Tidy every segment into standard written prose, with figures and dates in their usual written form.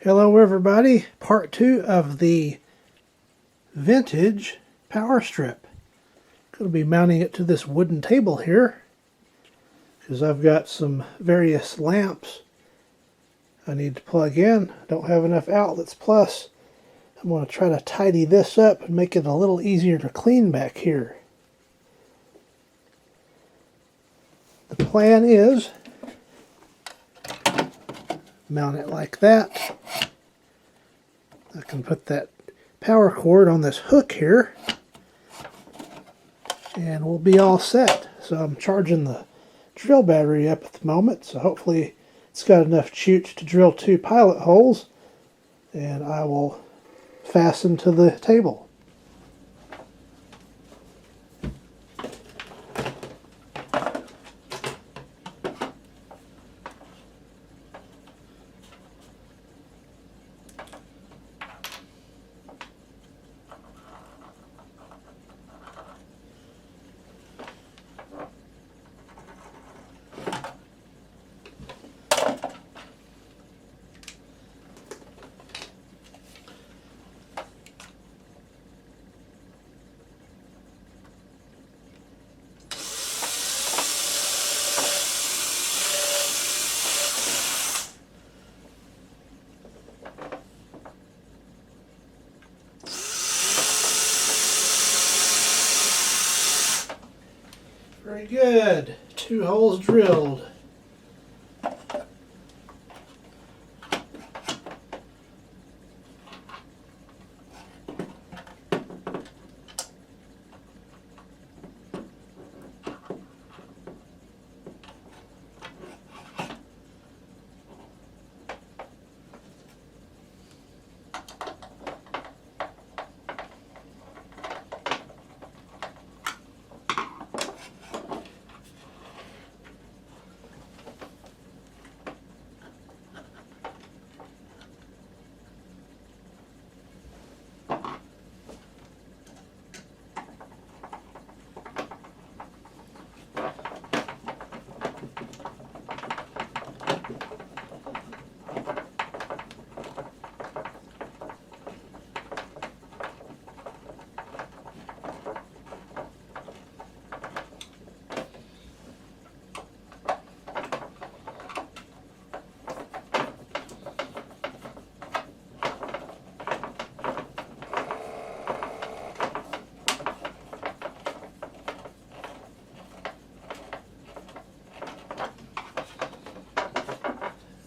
Hello everybody, part 2 of the vintage power strip. Going to be mounting it to this wooden table here because I've got some various lamps I need to plug in. Don't have enough outlets, plus I'm going to try to tidy this up and make it a little easier to clean back here. The plan is mount it like that. I can put that power cord on this hook here and we'll be all set. So I'm charging the drill battery up at the moment, so hopefully it's got enough chutes to drill 2 pilot holes, and I will fasten to the table. Very good. 2 holes drilled.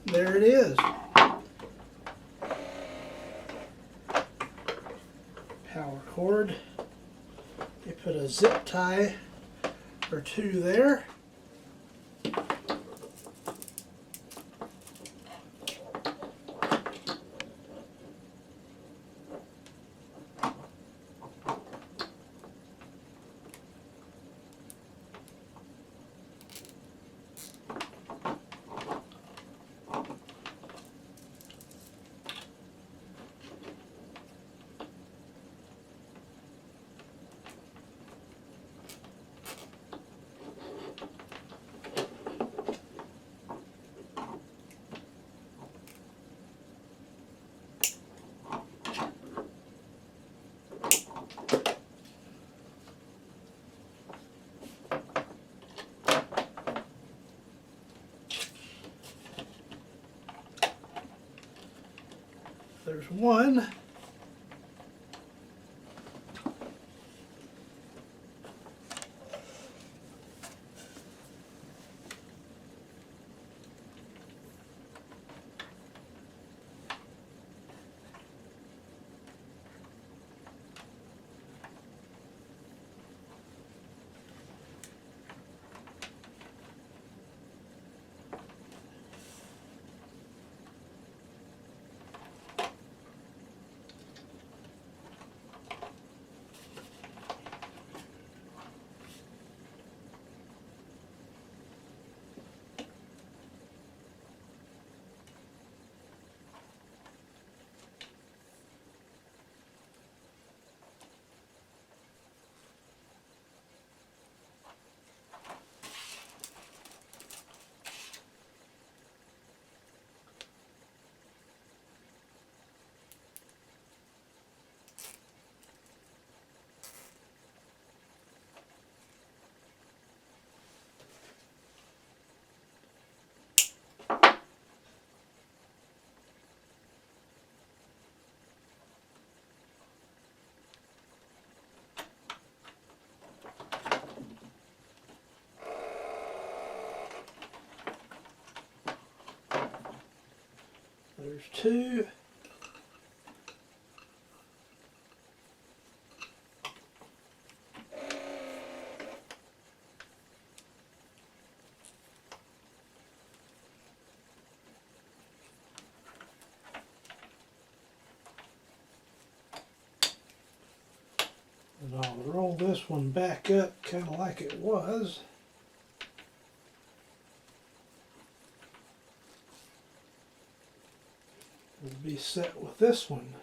There it is. Power cord. You put a zip tie or 2 there. There's one. There's two. And I'll roll this one back up kind of like it was. We'll be set with this one.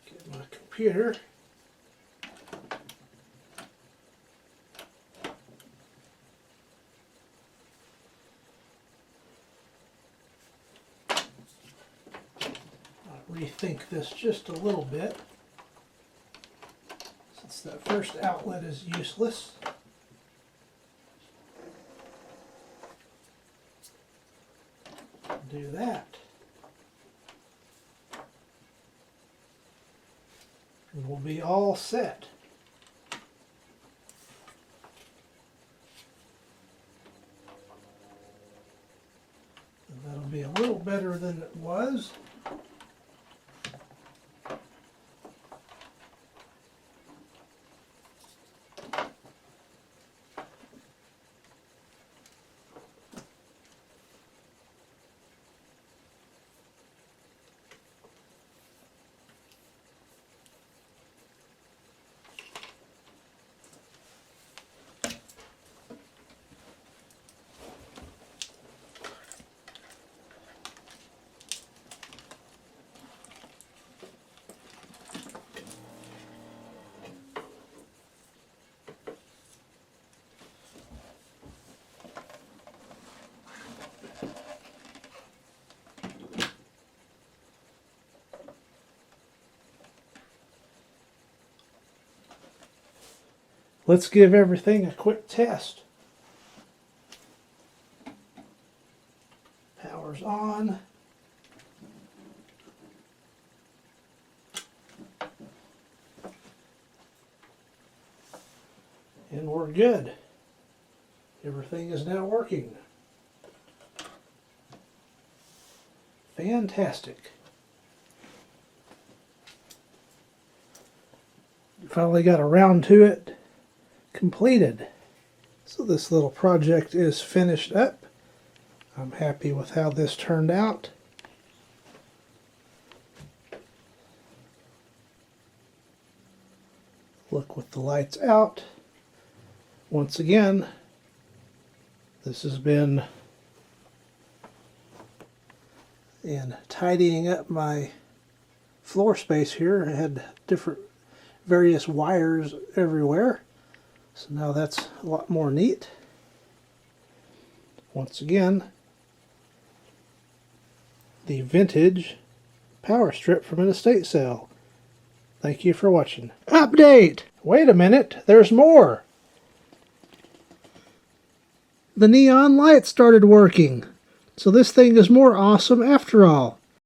Get my computer. Rethink this just a little bit, since that first outlet is useless. Do that. And we'll be all set. And that'll be a little better than it was. Let's give everything a quick test. Power's on. And we're good. Everything is now working. Fantastic. Finally got around to it. Completed. So this little project is finished up. I'm happy with how this turned out. Look with the lights out. Once again, this has been in tidying up my floor space here. I had different various wires everywhere. So now that's a lot more neat. Once again, the vintage power strip from an estate sale. Thank you for watching. Update! Wait a minute, there's more! The neon light started working. So this thing is more awesome after all.